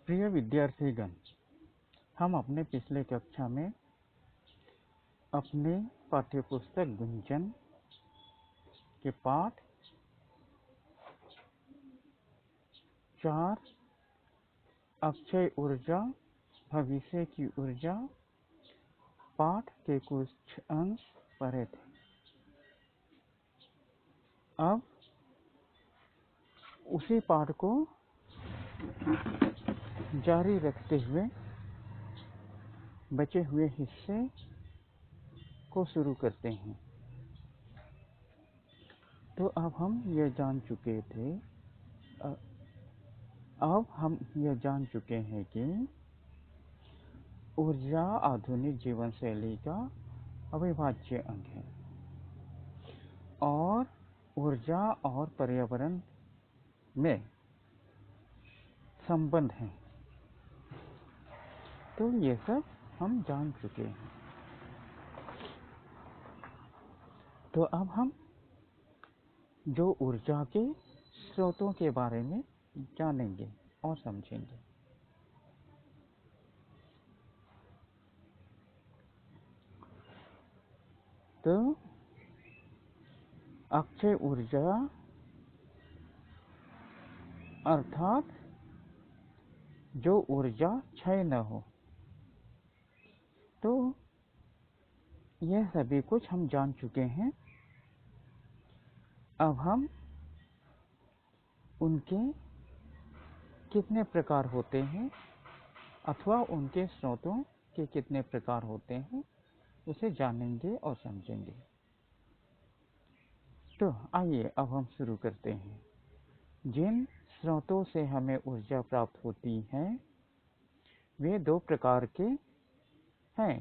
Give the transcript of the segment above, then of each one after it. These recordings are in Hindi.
प्रिय विद्यार्थीगण, हम अपने पिछले कक्षा में अपने पाठ्यपुस्तक गुंजन के पाठ 4 अक्षय ऊर्जा भविष्य की ऊर्जा पाठ के कुछ अंश पढ़े थे। अब उसी पाठ को जारी रखते हुए बचे हुए हिस्से को शुरू करते हैं। तो अब हम यह जान चुके हैं कि ऊर्जा आधुनिक जीवन शैली का अविभाज्य अंग है और ऊर्जा और पर्यावरण में संबंध है। तो ये सब हम जान चुके हैं। तो अब हम जो ऊर्जा के स्रोतों के बारे में जानेंगे और समझेंगे। तो अक्षय ऊर्जा अर्थात जो ऊर्जा क्षय न हो। तो यह सभी कुछ हम जान चुके हैं। अब हम उनके कितने प्रकार होते हैं अथवा उनके स्रोतों के कितने प्रकार होते हैं उसे जानेंगे और समझेंगे। तो आइए अब हम शुरू करते हैं। जिन स्रोतों से हमें ऊर्जा प्राप्त होती है वे 2 प्रकार के हैं।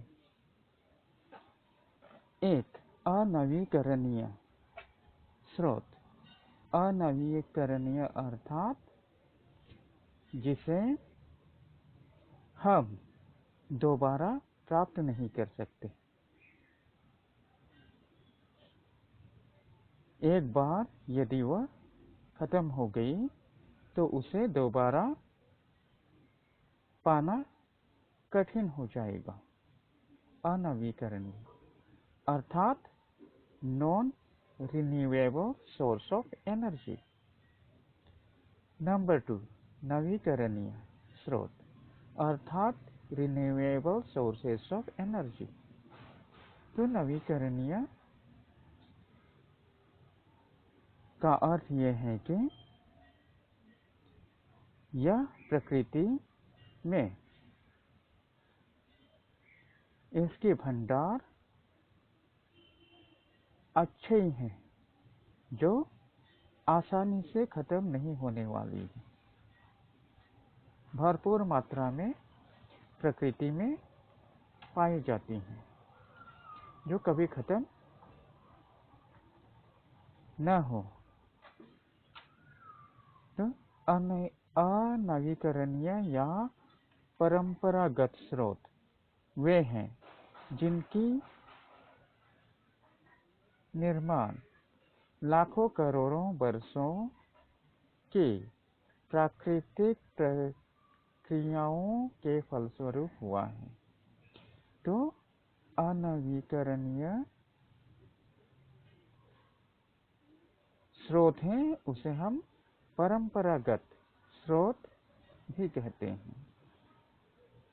एक अनवीकरणीय स्रोत। अनवीकरणीय अर्थात जिसे हम दोबारा प्राप्त नहीं कर सकते। एक बार यदि वह खत्म हो गई तो उसे दोबारा पाना कठिन हो जाएगा। अनवीकरणीय अर्थात non renewable source of energy. Number 2 नवीकरणीय स्रोत अर्थात रिन्यूएबल सोर्सेस ऑफ एनर्जी। तो नवीकरणीय का अर्थ यह है कि यह प्रकृति में इसके भंडार अच्छे हैं जो आसानी से खत्म नहीं होने वाली है। भरपूर मात्रा में प्रकृति में पाई जाती हैं जो कभी खत्म न हो। तो अनवीकरणीय या परंपरागत स्रोत वे हैं जिनकी निर्माण लाखों करोड़ों वर्षों की प्राकृतिक प्रक्रियाओं के फलस्वरूप हुआ है। तो अनवीकरणीय स्रोत हैं उसे हम परंपरागत स्रोत भी कहते हैं,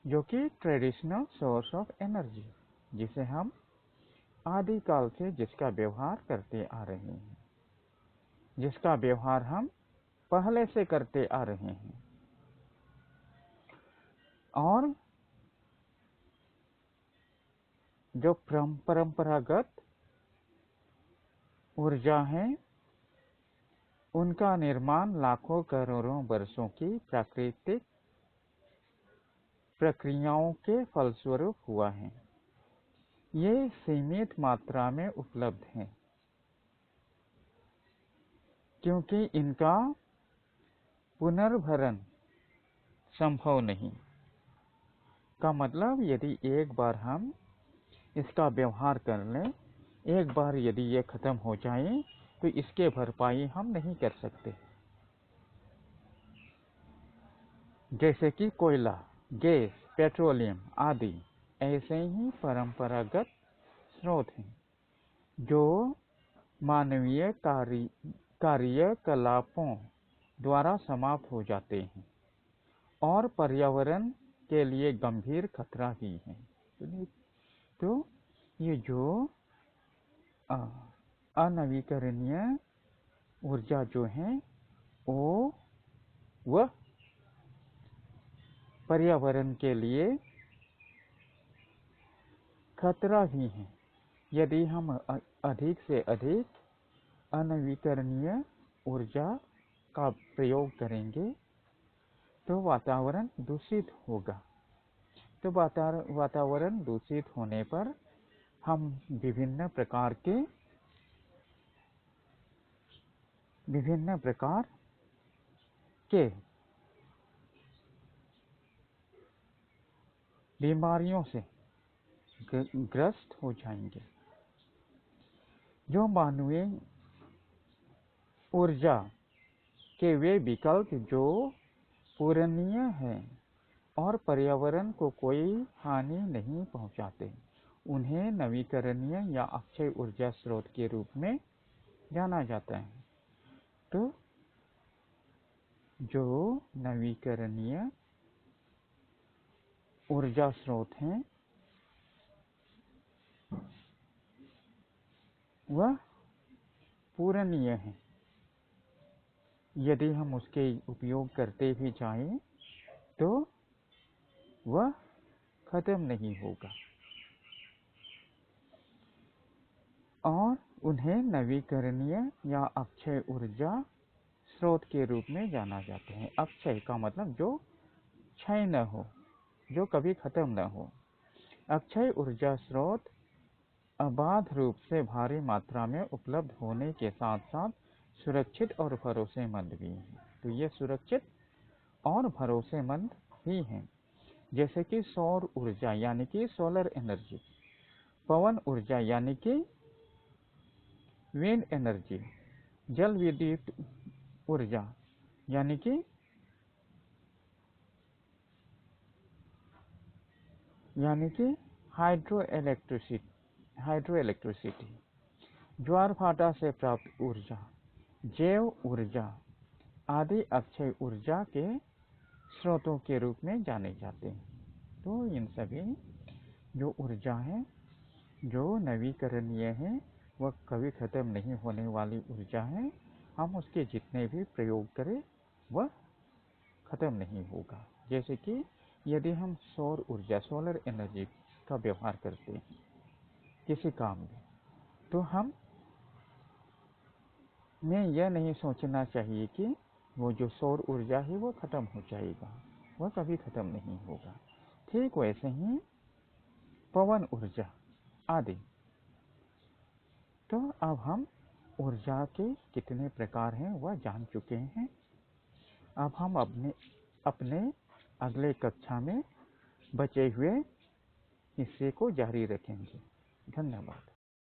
जो कि ट्रेडिशनल सोर्स ऑफ एनर्जी, जिसे हम आदिकाल से जिसका व्यवहार करते आ रहे हैं, जिसका व्यवहार हम पहले से करते आ रहे हैं। और जो परंपरागत ऊर्जा है उनका निर्माण लाखों करोड़ों वर्षों की प्राकृतिक प्रक्रियाओं के फलस्वरूप हुआ है। ये सीमित मात्रा में उपलब्ध हैं क्योंकि इनका पुनर्भरण संभव नहीं। का मतलब यदि एक बार हम इसका व्यवहार कर लें, एक बार यदि ये खत्म हो जाए तो इसके भरपाई हम नहीं कर सकते। जैसे कि कोयला, गैस, पेट्रोलियम आदि ऐसे ही परंपरागत स्रोत हैं जो मानवीय कार्यकलापों द्वारा समाप्त हो जाते हैं और पर्यावरण के लिए गंभीर खतरा भी है। तो ये जो अनवीकरणीय ऊर्जा जो है वह पर्यावरण के लिए खतरा भी है। यदि हम अधिक से अधिक अनवीकरणीय ऊर्जा का प्रयोग करेंगे तो वातावरण दूषित होगा। तो वातावरण दूषित होने पर हम विभिन्न प्रकार के बीमारियों से ग्रस्त हो जाएंगे। जो मानवीय ऊर्जा के वे विकल्प जो पूरणीय हैं और पर्यावरण को कोई हानि नहीं पहुंचाते, उन्हें नवीकरणीय या अक्षय ऊर्जा स्रोत के रूप में जाना जाता है। तो जो नवीकरणीय ऊर्जा स्रोत हैं वह पूरणीय है। यदि हम उसके उपयोग करते भी जाएं तो वह खत्म नहीं होगा और उन्हें नवीकरणीय या अक्षय ऊर्जा स्रोत के रूप में जाना जाता है। अक्षय का मतलब जो क्षय न हो, जो कभी खत्म न हो। अक्षय ऊर्जा स्रोत अबाध रूप से भारी मात्रा में उपलब्ध होने के साथ साथ सुरक्षित और भरोसेमंद भी हैं। तो ये सुरक्षित और भरोसेमंद भी हैं, जैसे कि सौर ऊर्जा यानी कि सोलर एनर्जी, पवन ऊर्जा यानी कि विंड एनर्जी, जल विद्युत ऊर्जा यानी कि हाइड्रो इलेक्ट्रिसिटी, ज्वार भाटा से प्राप्त ऊर्जा, जैव ऊर्जा आदि अक्षय ऊर्जा के स्रोतों के रूप में जाने जाते हैं। तो इन सभी जो ऊर्जा है जो नवीकरणीय है वह कभी खत्म नहीं होने वाली ऊर्जा है। हम उसके जितने भी प्रयोग करें वह खत्म नहीं होगा। जैसे कि यदि हम सौर ऊर्जा सोलर एनर्जी का व्यवहार करते हैं किसी काम में, तो हम में यह नहीं सोचना चाहिए कि वो जो सौर ऊर्जा है वो खत्म हो जाएगा, वह कभी खत्म नहीं होगा। ठीक वैसे ही पवन ऊर्जा आदि। तो अब हम ऊर्जा के कितने प्रकार हैं वह जान चुके हैं। अब हम अपने अगले कक्षा में बचे हुए हिस्से को जारी रखेंगे। धन्यवाद।